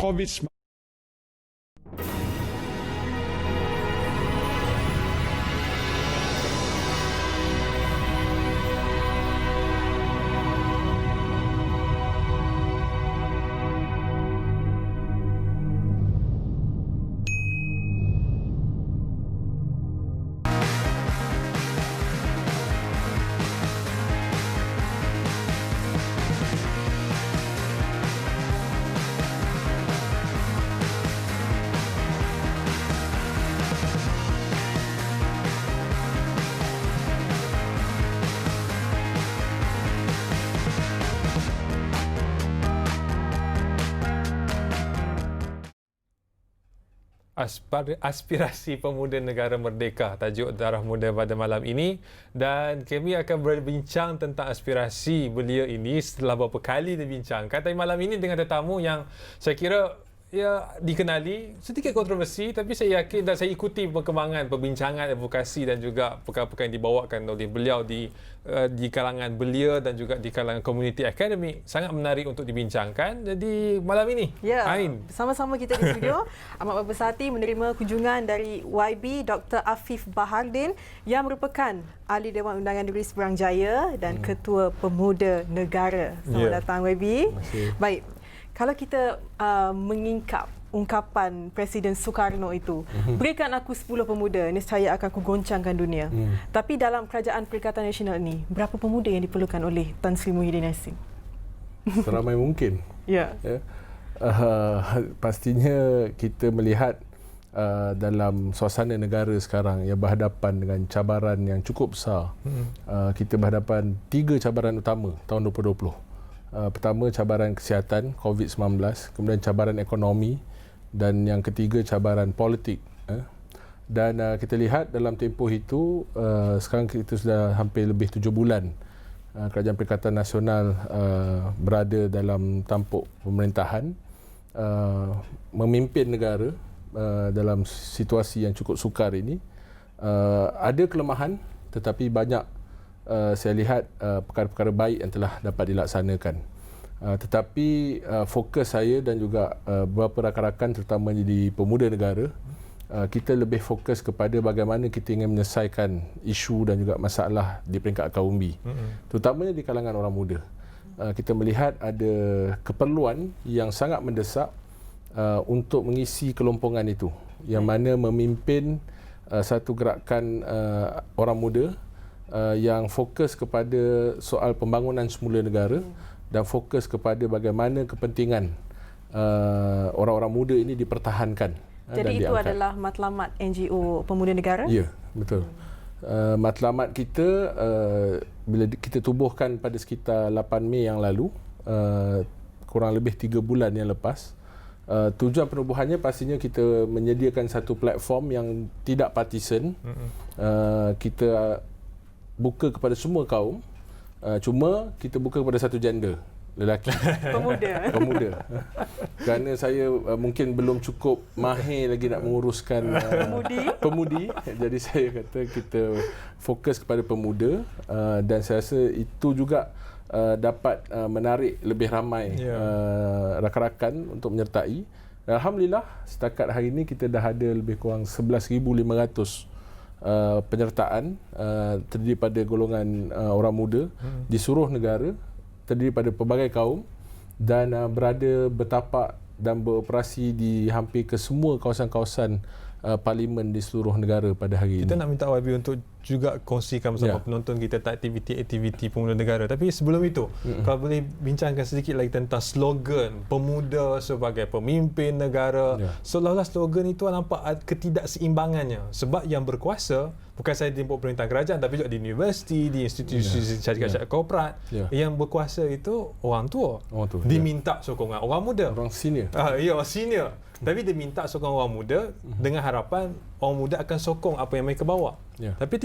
COVID-19. Aspirasi Pemuda Negara Merdeka, tajuk Darah Muda pada malam ini, dan kami akan berbincang tentang aspirasi beliau ini setelah beberapa kali dibincangkan. Tapi malam ini dengan tetamu yang saya kira dikenali, sedikit kontroversi, tapi saya yakin dan saya ikuti perkembangan perbincangan, advokasi dan juga perkara-perkara yang dibawakan oleh beliau di kalangan belia dan juga di kalangan komuniti akademik. Sangat menarik untuk dibincangkan. Jadi malam ini, Ain, sama-sama kita di studio amat berbesar hati menerima kunjungan dari YB Dr. Afif Bahardin yang merupakan Ahli Dewan Undangan Negeri Seberang Jaya dan Ketua Pemuda Negara. Selamat datang YB. Baik. Kalau kita mengingkap ungkapan Presiden Soekarno itu, berikan aku 10 pemuda, nescaya akan kugoncangkan dunia. Tapi dalam Kerajaan Perikatan Nasional ini, berapa pemuda yang diperlukan oleh Tan Sri Muhyiddin Yassin? Seramai mungkin. Ya. Pastinya kita melihat dalam suasana negara sekarang yang berhadapan dengan cabaran yang cukup besar. Kita berhadapan 3 cabaran utama tahun 2020. Pertama, cabaran kesihatan COVID-19, kemudian cabaran ekonomi, dan yang ketiga, cabaran politik. Dan kita lihat dalam tempoh itu, sekarang kita sudah hampir lebih 7 bulan Kerajaan Perikatan Nasional berada dalam tampuk pemerintahan, memimpin negara dalam situasi yang cukup sukar ini. Ada kelemahan, tetapi banyak saya lihat perkara-perkara baik yang telah dapat dilaksanakan. Tetapi fokus saya dan juga beberapa rakan-rakan terutama di Pemuda Negara, kita lebih fokus kepada bagaimana kita ingin menyelesaikan isu dan juga masalah di peringkat akar umbi, terutamanya di kalangan orang muda. Kita melihat ada keperluan yang sangat mendesak untuk mengisi kelompongan itu, yang mana memimpin satu gerakan orang muda yang fokus kepada soal pembangunan semula negara dan fokus kepada bagaimana kepentingan orang-orang muda ini dipertahankan. Jadi itu adalah matlamat NGO Pemuda Negara? Ya, betul. Matlamat kita bila kita tubuhkan pada sekitar 8 Mei yang lalu, kurang lebih 3 bulan yang lepas. Tujuan penubuhannya pastinya kita menyediakan satu platform yang tidak partisan. Kita buka kepada semua kaum, cuma kita buka kepada satu gender, lelaki. Pemuda. Kerana saya mungkin belum cukup mahir lagi nak menguruskan pemudi. Jadi saya kata kita fokus kepada pemuda, dan saya rasa itu juga dapat menarik lebih ramai rakan-rakan untuk menyertai. Alhamdulillah, setakat hari ini kita dah ada lebih kurang 11,500 penyertaan, terdiri pada golongan orang muda di seluruh negara, terdiri pada pelbagai kaum, dan berada bertapak dan beroperasi di hampir ke semua kawasan-kawasan parlimen di seluruh negara pada hari ini. Kita nak minta YB untuk juga kongsikan bersama penonton kita aktiviti-aktiviti Pemuda Negara. Tapi sebelum itu, kalau boleh bincangkan sedikit lagi tentang slogan pemuda sebagai pemimpin negara. Seolah-olah slogan itu nampak ketidakseimbangannya. Sebab yang berkuasa bukan sahaja di pemerintahan kerajaan, tapi juga di universiti, di institusi syarikat korporat. Yang berkuasa itu orang tua. Diminta sokongan orang muda. Orang senior. Orang senior. Tapi dia minta sokongan orang muda dengan harapan orang muda akan sokong apa yang mereka bawa. Tapi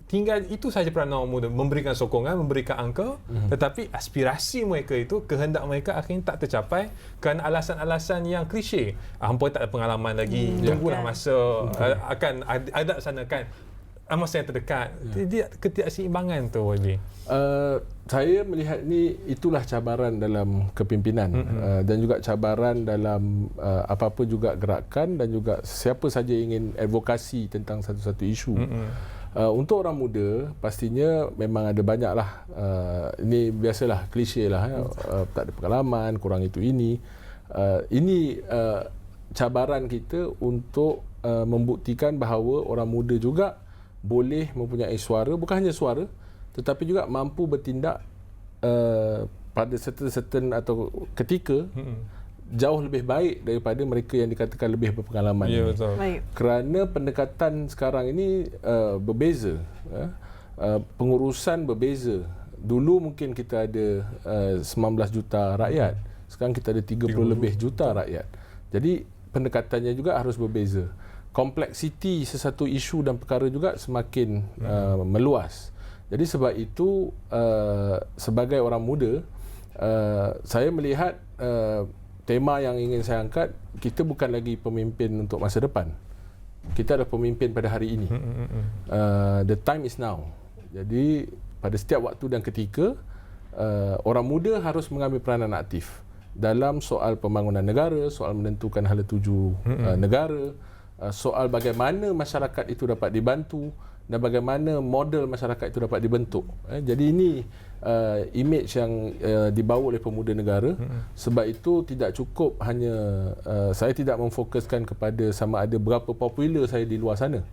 tinggal itu sahaja peranan orang muda, memberikan sokongan, memberikan angka, tetapi aspirasi mereka itu, kehendak mereka akhirnya tak tercapai kerana alasan-alasan yang klise. Hampa tak ada pengalaman lagi, tunggulah masa akan ada laksanakan. masa yang terdekat. Ketidakseimbangan tu, YB. Saya melihat itulah cabaran dalam kepimpinan dan juga cabaran dalam apa-apa juga gerakan dan juga siapa saja ingin advokasi tentang satu-satu isu. Untuk orang muda pastinya memang ada banyaklah ini biasalah klise lah tak ada pengalaman, kurang itu ini. Ini cabaran kita untuk membuktikan bahawa orang muda juga boleh mempunyai suara, bukan hanya suara tetapi juga mampu bertindak pada certain atau ketika jauh lebih baik daripada mereka yang dikatakan lebih berpengalaman. Ya, betul. Baik. Kerana pendekatan sekarang ini berbeza. Pengurusan berbeza. Dulu mungkin kita ada 19 juta rakyat. Sekarang kita ada 30 lebih juta rakyat. Jadi pendekatannya juga harus berbeza. Kompleksiti sesuatu isu dan perkara juga semakin meluas. Jadi sebab itu sebagai orang muda saya melihat tema yang ingin saya angkat, kita bukan lagi pemimpin untuk masa depan. Kita adalah pemimpin pada hari ini. The time is now. Jadi pada setiap waktu dan ketika orang muda harus mengambil peranan aktif dalam soal pembangunan negara, soal menentukan hala tuju negara, soal bagaimana masyarakat itu dapat dibantu dan bagaimana model masyarakat itu dapat dibentuk. Jadi ini image yang dibawa oleh pemuda negara. Sebab itu tidak cukup hanya saya tidak memfokuskan kepada sama ada berapa popular saya di luar sana.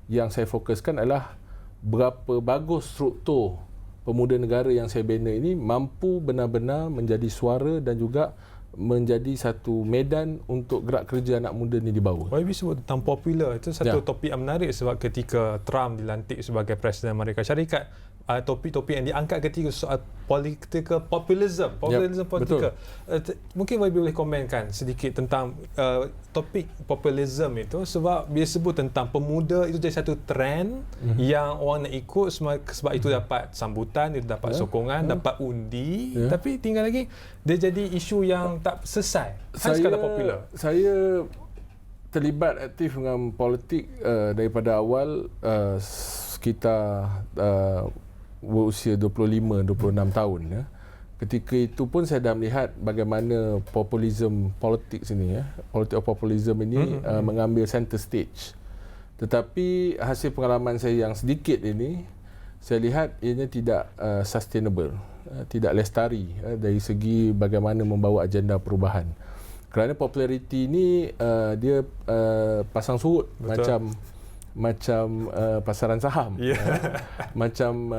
Yang saya fokuskan adalah berapa bagus struktur pemuda negara yang saya bina ini mampu benar-benar menjadi suara dan juga menjadi satu medan untuk gerak kerja anak muda ni dibawa. YB sebut tentang popular, itu satu topik yang menarik sebab ketika Trump dilantik sebagai Presiden Amerika Syarikat, topik-topik yang diangkat ketika soal political populism politika. Mungkin YB boleh komenkan sedikit tentang topik populism itu, sebab bila sebut tentang pemuda itu jadi satu trend yang orang nak ikut sebab itu dapat sambutan, itu dapat sokongan, dapat undi, tapi tinggal lagi dia jadi isu yang tak selesai. Sekadar popular. Saya terlibat aktif dengan politik daripada awal sekitar berusia 25-26 tahun ya. Ketika itu pun saya dah melihat bagaimana populism politik sini politik of populism ini mengambil center stage. Tetapi hasil pengalaman saya yang sedikit ini, saya lihat ianya tidak sustainable, tidak lestari dari segi bagaimana membawa agenda perubahan. Kerana populariti ini dia pasang surut. Betul. Macam pasaran saham, macam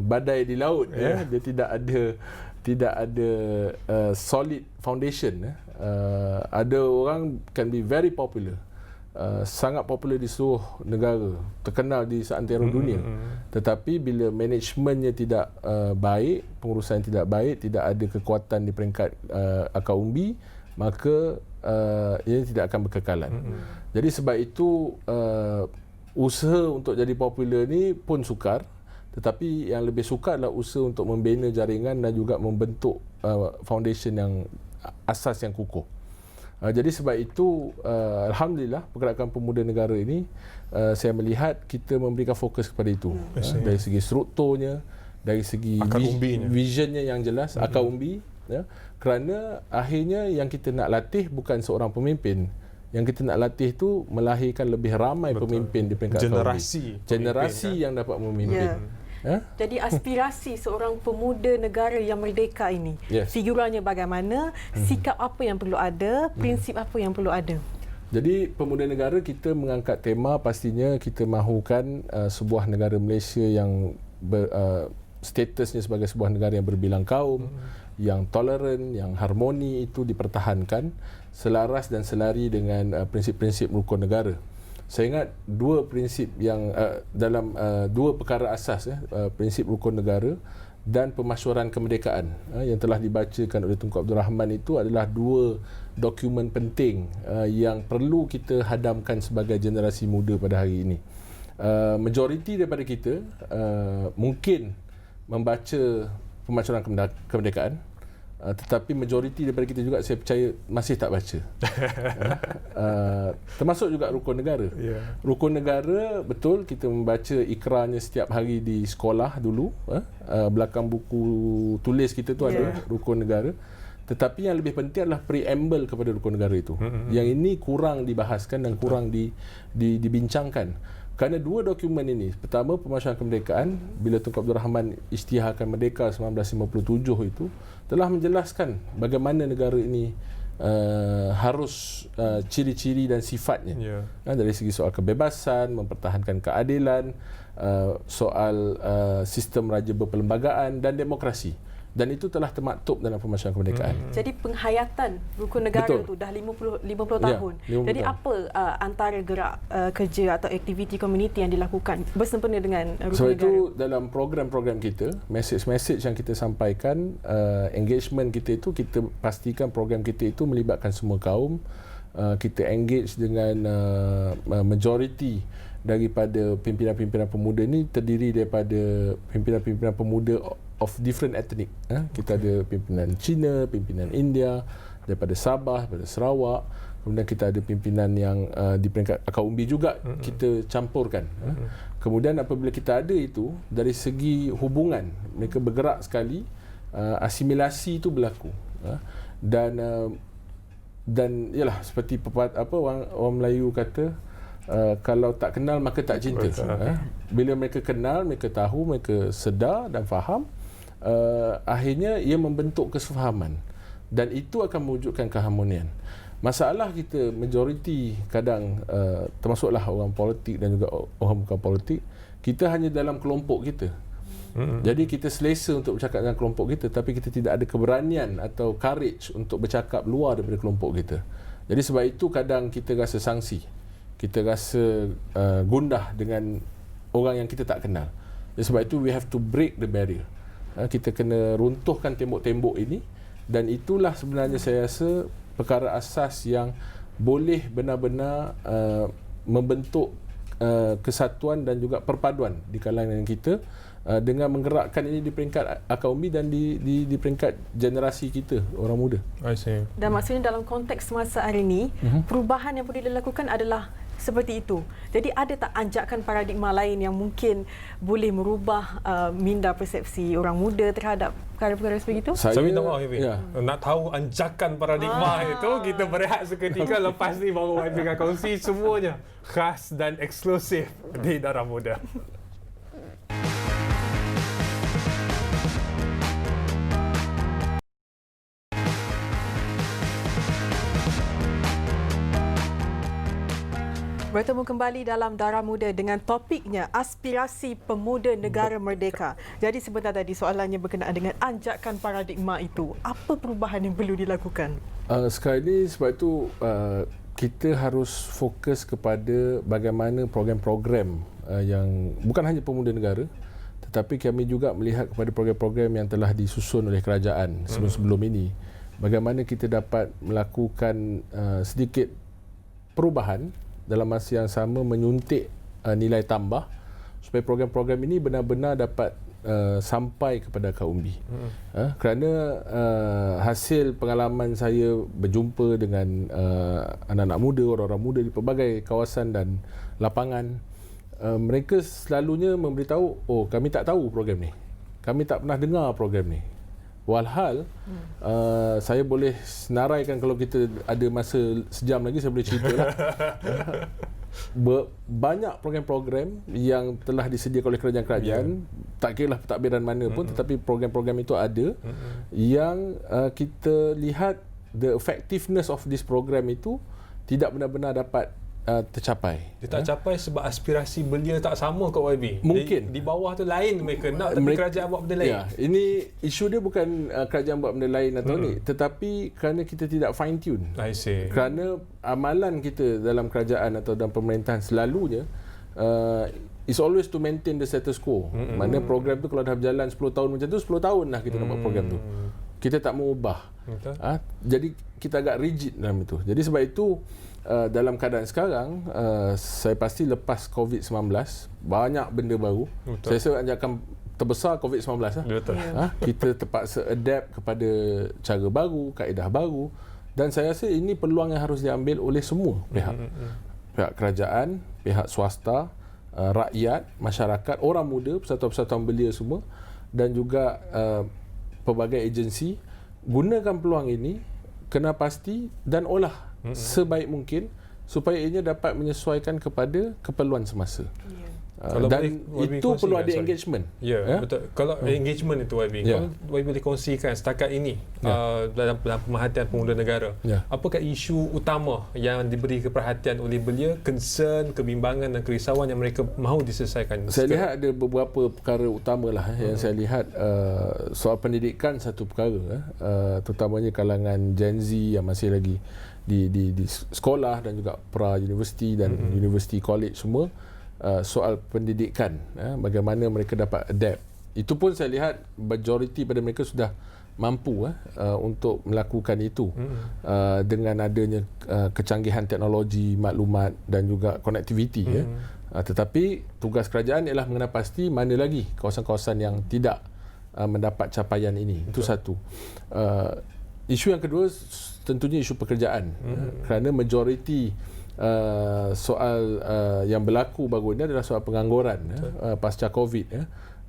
badai di laut. Dia tidak ada solid foundation. Ada orang can be very popular, sangat popular di seluruh negara, terkenal di seantero dunia, tetapi bila managementnya tidak baik, pengurusan tidak baik, tidak ada kekuatan di peringkat akar umbi, maka ia tidak akan berkekalan. Jadi sebab itu usaha untuk jadi popular ni pun sukar, tetapi yang lebih sukar adalah usaha untuk membina jaringan dan juga membentuk foundation yang asas yang kukuh. Jadi sebab itu alhamdulillah pergerakan pemuda negara ini saya melihat kita memberikan fokus kepada itu. Dari segi strukturnya, dari segi visionnya yang jelas, akar umbi. Kerana akhirnya yang kita nak latih bukan seorang pemimpin. Yang kita nak latih tu melahirkan lebih ramai pemimpin di peringkat generasi yang dapat memimpin. Jadi aspirasi seorang pemuda negara yang merdeka ini, figuranya bagaimana, sikap apa yang perlu ada, prinsip apa yang perlu ada. Jadi pemuda negara kita mengangkat tema, pastinya kita mahukan sebuah negara Malaysia yang statusnya sebagai sebuah negara yang berbilang kaum, yang toleran, yang harmoni itu dipertahankan selaras dan selari dengan prinsip-prinsip rukun negara. Saya ingat dua prinsip yang dalam dua perkara asas, prinsip rukun negara dan pemasyuran kemerdekaan yang telah dibacakan oleh Tunku Abdul Rahman, itu adalah dua dokumen penting yang perlu kita hadamkan sebagai generasi muda pada hari ini. Majoriti daripada kita mungkin membaca pemasyuran kemerdekaan, tetapi majoriti daripada kita juga saya percaya masih tak baca. Termasuk juga rukun negara. Rukun negara betul kita membaca ikrarnya setiap hari di sekolah dulu. Belakang buku tulis kita tu ada rukun negara. Tetapi yang lebih penting adalah preamble kepada rukun negara itu. Yang ini kurang dibahaskan dan kurang dibincangkan. Kerana dua dokumen ini, pertama Pemasyarakat Kemerdekaan bila Tunku Abdul Rahman isytiharkan merdeka 1957 itu telah menjelaskan bagaimana negara ini harus ciri-ciri dan sifatnya. Dari segi soal kebebasan, mempertahankan keadilan, soal sistem raja berperlembagaan dan demokrasi. Dan itu telah termaktub dalam Pemasyarakat Kemerdekaan. Jadi penghayatan rukun negara tu dah 50 tahun. 50 Jadi tahun. Apa antara gerak kerja atau aktiviti komuniti yang dilakukan bersempena dengan rukun negara? Sebab itu dalam program-program kita, message yang kita sampaikan, engagement kita itu, kita pastikan program kita itu melibatkan semua kaum. Kita engage dengan majoriti daripada pimpinan-pimpinan pemuda ini terdiri daripada pimpinan-pimpinan pemuda of different ethnic. Kita ada pimpinan Cina, pimpinan India, daripada Sabah, daripada Sarawak. Kemudian kita ada pimpinan yang di peringkat akar umbi juga kita campurkan. Kemudian apabila kita ada itu, dari segi hubungan, mereka bergerak sekali, asimilasi itu berlaku. Dan yalah seperti orang Melayu kata, kalau tak kenal maka tak cinta. Bila mereka kenal, mereka tahu, mereka sedar dan faham, akhirnya ia membentuk kesefahaman dan itu akan mewujudkan keharmonian. Masalah kita majoriti kadang termasuklah orang politik dan juga orang bukan politik, kita hanya dalam kelompok kita. Jadi kita selesa untuk bercakap dengan kelompok kita, tapi kita tidak ada keberanian atau courage untuk bercakap luar daripada kelompok kita. Jadi sebab itu kadang kita rasa sangsi, kita rasa gundah dengan orang yang kita tak kenal. Jadi sebab itu we have to break the barrier. Kita kena runtuhkan tembok-tembok ini, dan itulah sebenarnya saya rasa perkara asas yang boleh benar-benar membentuk kesatuan dan juga perpaduan di kalangan kita, dengan menggerakkan ini di peringkat akar umbi dan di peringkat generasi kita, orang muda. I see. Dan maksudnya dalam konteks masa hari ini, perubahan yang boleh dilakukan adalah seperti itu. Jadi ada tak anjakan paradigma lain yang mungkin boleh merubah minda persepsi orang muda terhadap perkara-perkara seperti itu? Saya minta maaf, nak tahu anjakan paradigma itu, kita berehat seketika. Lepas ni baru YB akan kongsi semuanya khas dan eksklusif di Darah Muda. Bertemu kembali dalam Darah Muda dengan topiknya aspirasi pemuda negara merdeka. Jadi sebentar tadi soalannya berkenaan dengan anjakan paradigma itu. Apa perubahan yang perlu dilakukan? Sekarang ini sebab itu kita harus fokus kepada bagaimana program-program yang bukan hanya pemuda negara, tetapi kami juga melihat kepada program-program yang telah disusun oleh kerajaan sebelum-sebelum ini. Bagaimana kita dapat melakukan sedikit perubahan dalam masa yang sama, menyuntik nilai tambah supaya program-program ini benar-benar dapat sampai kepada kaum umbi. Kerana hasil pengalaman saya berjumpa dengan anak-anak muda, orang-orang muda di pelbagai kawasan dan lapangan, mereka selalunya memberitahu, oh kami tak tahu program ni, kami tak pernah dengar program ni. Walhal saya boleh senaraikan, kalau kita ada masa sejam lagi saya boleh cerita lah. Banyak program-program yang telah disediakan oleh kerajaan-kerajaan, tak kira lah pentadbiran mana pun, tetapi program-program itu ada yang kita lihat the effectiveness of this program itu tidak benar-benar dapat tercapai. Dia tak capai sebab aspirasi belia tak sama kat YB. Mungkin. Di bawah tu lain mereka nak, tapi kerajaan buat benda lain. Ya, ini isu dia bukan kerajaan buat benda lain atau ni, tetapi kerana kita tidak fine tune. I see. Kerana amalan kita dalam kerajaan atau dalam pemerintahan selalunya is always to maintain the status quo. Mana program tu kalau dah berjalan 10 tahun macam tu, 10 tahun dah kita nak buat program tu. Kita tak mau ubah. Jadi kita agak rigid dalam itu. Jadi sebab itu dalam keadaan sekarang, saya pasti lepas COVID-19 banyak benda baru. Saya rasa anjakan terbesar COVID-19 lah. Betul. Kita terpaksa adapt kepada cara baru, kaedah baru, dan saya rasa ini peluang yang harus diambil oleh semua pihak. Pihak kerajaan, pihak swasta, rakyat, masyarakat, orang muda, persatuan-persatuan belia semua, dan juga pelbagai agensi. Gunakan peluang ini, kena pasti dan olah sebaik mungkin supaya ianya dapat menyesuaikan kepada keperluan semasa. Kalau Dan boleh itu perlu ada kongsikan, engagement. Ya, betul. Kalau engagement itu YB, kalau YB boleh kongsikan setakat ini dalam pemerhatian pemuda negara, apakah isu utama yang diberi keperhatian oleh belia, concern, kebimbangan dan kerisauan yang mereka mahu diselesaikan? Saya lihat ada beberapa perkara utamalah yang saya lihat. Soal pendidikan satu perkara, terutamanya kalangan Gen Z yang masih lagi di sekolah dan juga pra-universiti dan university college semua. Soal pendidikan, bagaimana mereka dapat adapt. Itu pun saya lihat majoriti pada mereka sudah mampu untuk melakukan itu dengan adanya kecanggihan teknologi, maklumat dan juga konektiviti. Tetapi tugas kerajaan ialah mengenal pasti mana lagi kawasan-kawasan yang tidak mendapat capaian ini. Itu satu. Isu yang kedua tentunya isu pekerjaan, kerana majoriti soal yang berlaku baru ini adalah soal pengangguran pasca COVID.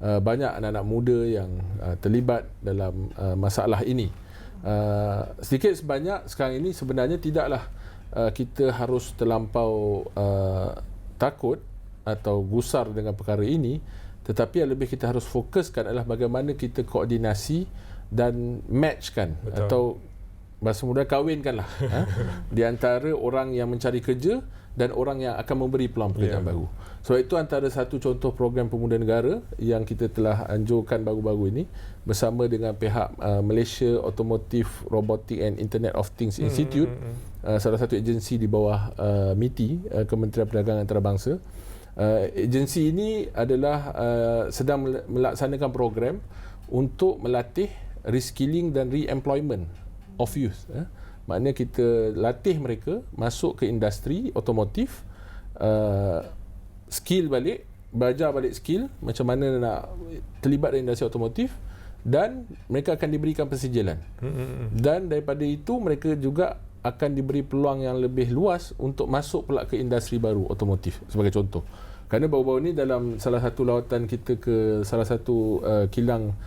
Banyak anak-anak muda yang terlibat dalam masalah ini. Sedikit sebanyak sekarang ini sebenarnya tidaklah kita harus terlampau takut atau gusar dengan perkara ini, tetapi yang lebih kita harus fokuskan adalah bagaimana kita koordinasi dan matchkan. Betul. Atau bahasa muda kahwinkanlah di antara orang yang mencari kerja dan orang yang akan memberi peluang pekerjaan baru. So itu antara satu contoh program pemuda negara yang kita telah anjurkan baru-baru ini bersama dengan pihak Malaysia Automotive Robotic and Internet of Things Institute, salah satu agensi di bawah MITI, Kementerian Perdagangan Antarabangsa. Agensi ini adalah sedang melaksanakan program untuk melatih reskilling dan re-employment of youth. Maknanya kita latih mereka masuk ke industri otomotif, skill balik, belajar balik skill macam mana nak terlibat dalam industri otomotif, dan mereka akan diberikan persijilan. Dan daripada itu mereka juga akan diberi peluang yang lebih luas untuk masuk pula ke industri baru otomotif sebagai contoh. Kerana baru-baru ni dalam salah satu lawatan kita ke salah satu kilang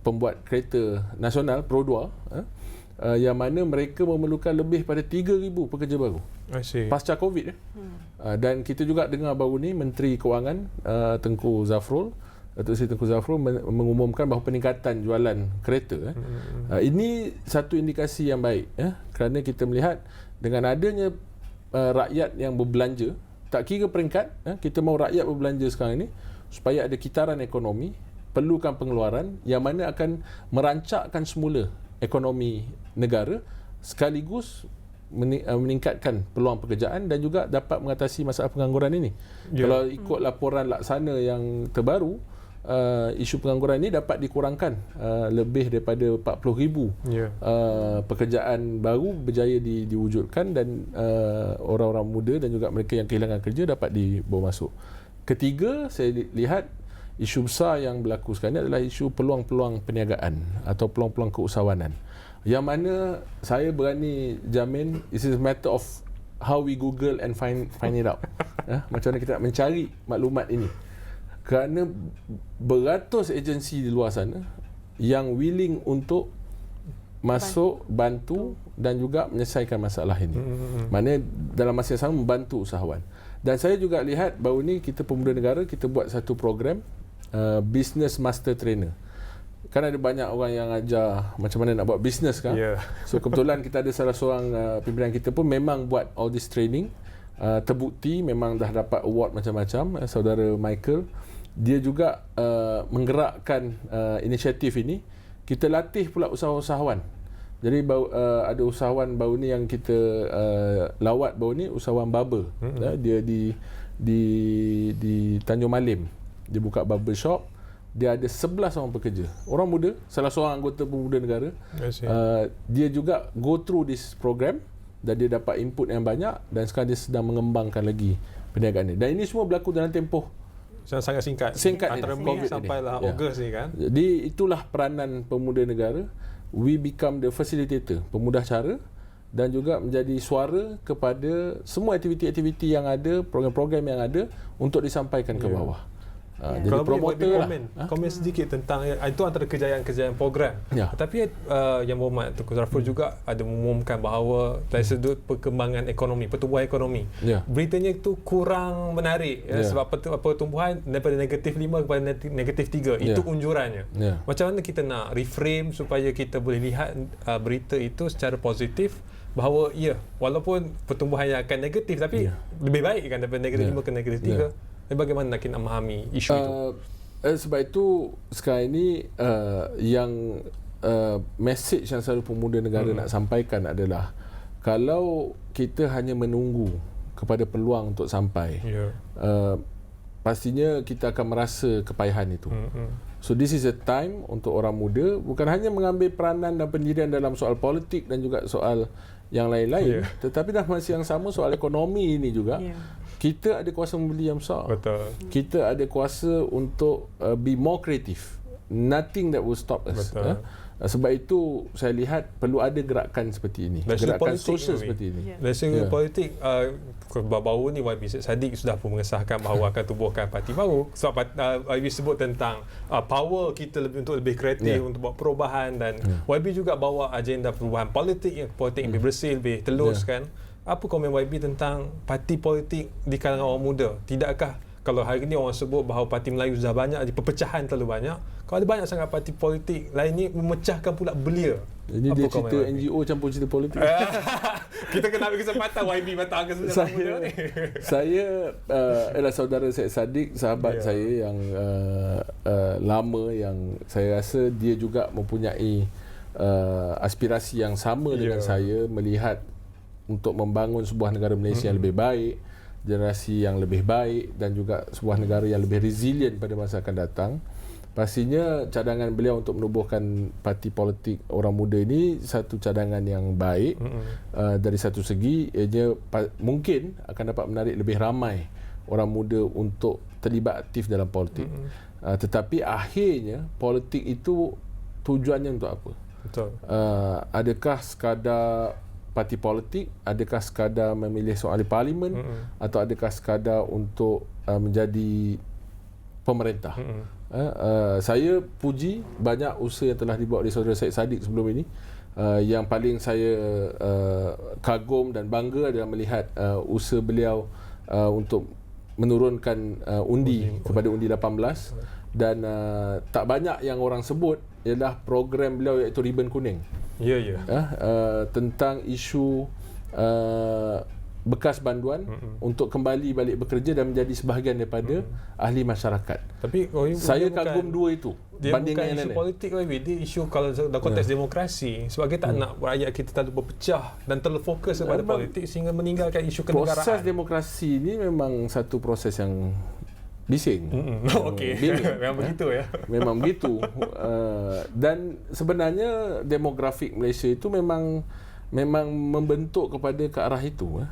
pembuat kereta nasional Pro 2, yang mana mereka memerlukan lebih pada 3,000 pekerja baru pasca COVID. Dan kita juga dengar baru ni Menteri Kewangan Tengku Zafrul, Datuk Seri Tengku Zafrul mengumumkan bahawa peningkatan jualan kereta. Ini satu indikasi yang baik, kerana kita melihat dengan adanya rakyat yang berbelanja, tak kira peringkat, kita mahu rakyat berbelanja sekarang ini supaya ada kitaran ekonomi, perlukan pengeluaran yang mana akan merancakkan semula ekonomi negara, sekaligus meningkatkan peluang pekerjaan dan juga dapat mengatasi masalah pengangguran ini. Kalau ikut laporan laksana yang terbaru, isu pengangguran ini dapat dikurangkan lebih daripada 40,000 pekerjaan baru berjaya diwujudkan, dan orang-orang muda dan juga mereka yang kehilangan kerja dapat dibawa masuk. Ketiga, saya lihat isu besar yang berlaku sekarang ini adalah isu peluang-peluang perniagaan atau peluang-peluang keusahawanan, yang mana saya berani jamin it is a matter of how we Google and find it out. Macam mana kita nak mencari maklumat ini, kerana beratus agensi di luar sana yang willing untuk masuk, bantu dan juga menyelesaikan masalah ini. Maknanya dalam masa yang sama membantu usahawan. Dan saya juga lihat baru ni kita pemuda negara, kita buat satu program Business Master Trainer. Kan ada banyak orang yang ajar macam mana nak buat bisnes kan. So kebetulan kita ada salah seorang pimpinan kita pun memang buat all this training, terbukti memang dah dapat award macam-macam. Saudara Michael, dia juga menggerakkan inisiatif ini. Kita latih pula usahawan. Jadi ada usahawan baru ni yang kita lawat baru ni, usahawan barber. Dia di Tanjung Malim. Dia buka barber shop. Dia ada 11 orang pekerja, orang muda, salah seorang anggota pemuda negara. Dia juga go through this program dan dia dapat input yang banyak, dan sekarang dia sedang mengembangkan lagi perniagaan ini. Dan ini semua berlaku dalam tempoh yang sangat singkat. Antara Mei sampailah Ogos ni kan. Jadi itulah peranan pemuda negara. We become the facilitator, pemudah cara, dan juga menjadi suara kepada semua aktiviti-aktiviti yang ada, program-program yang ada untuk disampaikan ke bawah. Jadi kalau promoter lah. Komen sedikit tentang itu antara kejayaan-kejayaan program. Tapi Yang Berhormat Tengku Zafrul juga ada mengumumkan bahawa dari sudut perkembangan ekonomi, pertumbuhan ekonomi, beritanya itu kurang menarik sebab pertumbuhan daripada -5 kepada -3. Itu unjurannya. Macam mana kita nak reframe supaya kita boleh lihat berita itu secara positif, bahawa walaupun pertumbuhannya akan negatif tapi lebih baik kan daripada -5 ke -3. Bagaimana nak kita memahami isu itu? Sebab itu sekarang ini yang message yang selalu pemuda negara nak sampaikan adalah, kalau kita hanya menunggu kepada peluang untuk sampai, pastinya kita akan merasa kepayahan itu. So this is a time untuk orang muda bukan hanya mengambil peranan dan pendirian dalam soal politik dan juga soal yang lain-lain, tetapi dalam masa yang sama soal ekonomi ini juga. Kita ada kuasa membeli yang besar. Betul. Kita ada kuasa untuk be more creative. Nothing that will stop us. Sebab itu saya lihat perlu ada gerakan seperti ini. Gerakan sosial seperti ini. Dari segi politik, baru ni YB Saddiq sudah pun mengesahkan bahawa akan tubuhkan parti baru. Sebab YB sebut tentang power kita untuk lebih kreatif, untuk buat perubahan, dan YB juga bawa agenda perubahan politik yang lebih bersih, lebih telus kan. Apa komen YB tentang parti politik di kalangan orang muda? Tidakkah kalau hari ini orang sebut bahawa parti Melayu sudah banyak, perpecahan terlalu banyak, kalau ada banyak sangat parti politik lain ni memecahkan pula belia? Jadi dia cerita NGO campur cerita politik. Kita kena bagi kesempatan YB batang ke muda ni. Saya adalah saudara Syed Saddiq, sahabat saya yang lama, yang saya rasa dia juga mempunyai aspirasi yang sama dengan saya, melihat untuk membangun sebuah negara Malaysia yang lebih baik, generasi yang lebih baik, dan juga sebuah negara yang lebih resilient pada masa akan datang. Pastinya cadangan beliau untuk menubuhkan parti politik orang muda ini satu cadangan yang baik. Dari satu segi, ianya mungkin akan dapat menarik lebih ramai orang muda untuk terlibat aktif dalam politik. Tetapi akhirnya politik itu tujuannya untuk apa? Betul. Adakah sekadar parti politik, adakah sekadar memilih seorang ahli parlimen, atau adakah sekadar untuk menjadi pemerintah? Saya puji banyak usaha yang telah dibuat oleh saudara Syed Saddiq sebelum ini. Yang paling saya kagum dan bangga adalah melihat usaha beliau untuk menurunkan undi kepada undi 18, dan tak banyak yang orang sebut ialah program beliau iaitu Ribbon Kuning. Tentang isu bekas banduan untuk kembali balik bekerja dan menjadi sebahagian daripada ahli masyarakat. Tapi saya kagum dua itu. Dia bukan isu politik, dia isu kalau dalam konteks demokrasi. Sebab kita tak nak rakyat kita terlalu berpecah dan terlalu fokus kepada politik sehingga meninggalkan isu kenegaraan. Proses demokrasi ini memang satu proses yang bising. Okey. Memang begitu ya. Memang begitu. Dan sebenarnya demografik Malaysia itu memang membentuk kepada ke arah itu.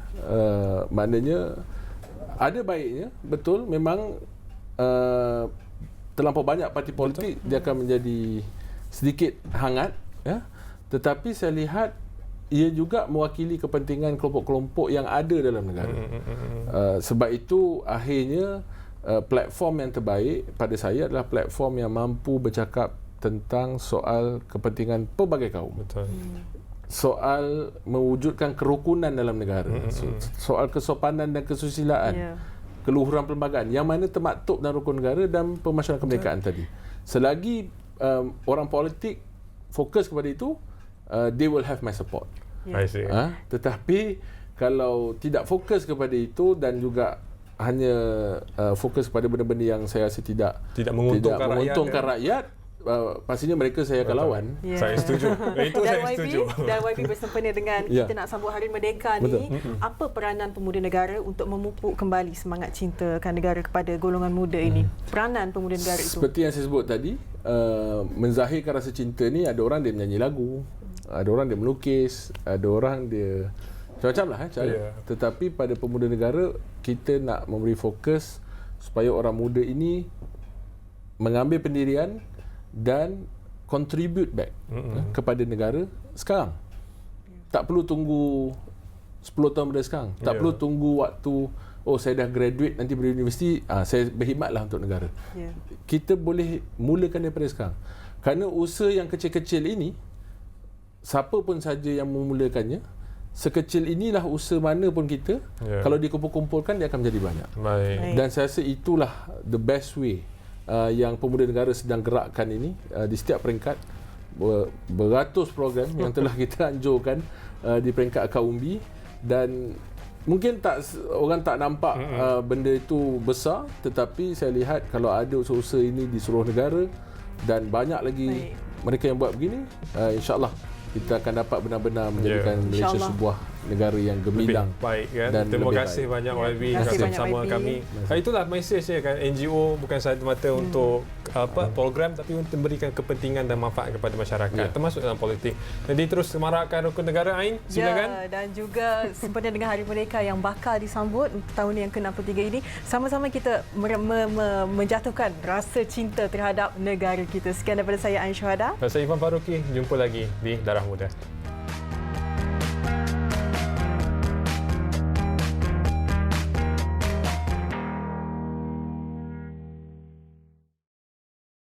Maknanya ada baiknya, betul, memang terlampau banyak parti politik, dia akan menjadi sedikit hangat, tetapi saya lihat ia juga mewakili kepentingan kelompok-kelompok yang ada dalam negara. Sebab itu akhirnya platform yang terbaik pada saya adalah platform yang mampu bercakap tentang soal kepentingan pelbagai kaum. Betul. Soal mewujudkan kerukunan dalam negara, soal kesopanan dan kesusilaan, keluhuran perlembagaan yang mana termaktub dalam rukun negara dan pemasyarakat kemerdekaan tadi. Selagi orang politik fokus kepada itu, they will have my support. Tetapi kalau tidak fokus kepada itu dan juga hanya fokus kepada benda-benda yang saya rasa tidak menguntungkan rakyat, pastinya mereka saya akan lawan. Saya setuju. Itu dan saya setuju. Dan YB bersempena dengan kita nak sambut Hari Merdeka ni, apa peranan pemuda negara untuk memupuk kembali semangat cintakan negara kepada golongan muda ini? Peranan pemuda negara itu. Seperti yang saya sebut tadi, menzahirkan rasa cinta ni, ada orang dia menyanyi lagu, ada orang dia melukis, ada orang dia macam-macam lah cara. Tetapi pada pemuda negara, kita nak memberi fokus supaya orang muda ini mengambil pendirian dan contribute back kepada negara sekarang. Tak perlu tunggu 10 tahun dari sekarang. Tak perlu tunggu waktu saya dah graduate nanti dari universiti, saya berkhidmatlah untuk negara. Kita boleh mulakan daripada sekarang. Kerana usaha yang kecil-kecil ini, siapa pun saja yang memulakannya, sekecil inilah usaha mana pun kita, kalau dikumpul-kumpulkan dia akan menjadi banyak. Dan saya rasa itulah the best way yang pemuda negara sedang gerakkan ini di setiap peringkat. Beratus program yang telah kita anjurkan di peringkat akaumbi, dan mungkin orang tak nampak benda itu besar, tetapi saya lihat kalau ada usaha-usaha ini di seluruh negara dan banyak lagi mereka yang buat begini, insya-Allah kita akan dapat benar-benar menjadikan Malaysia sebuah negara yang gemilang. Baik kan. Dan terima kasih banyak YB bersama kami. Itulah mesej ya kan, NGO bukan semata untuk program, tapi untuk memberikan kepentingan dan manfaat kepada masyarakat, termasuk dalam politik. Jadi terus semarakkan rukun negara. Ain, silakan. Dan juga sempena dengan Hari Merdeka yang bakal disambut tahun yang ke-63 ini, sama-sama kita menjatuhkan rasa cinta terhadap negara kita. Sekian daripada saya, Ain Syuhada. Saya Ivan Faruqi. Jumpa lagi di Darah Muda.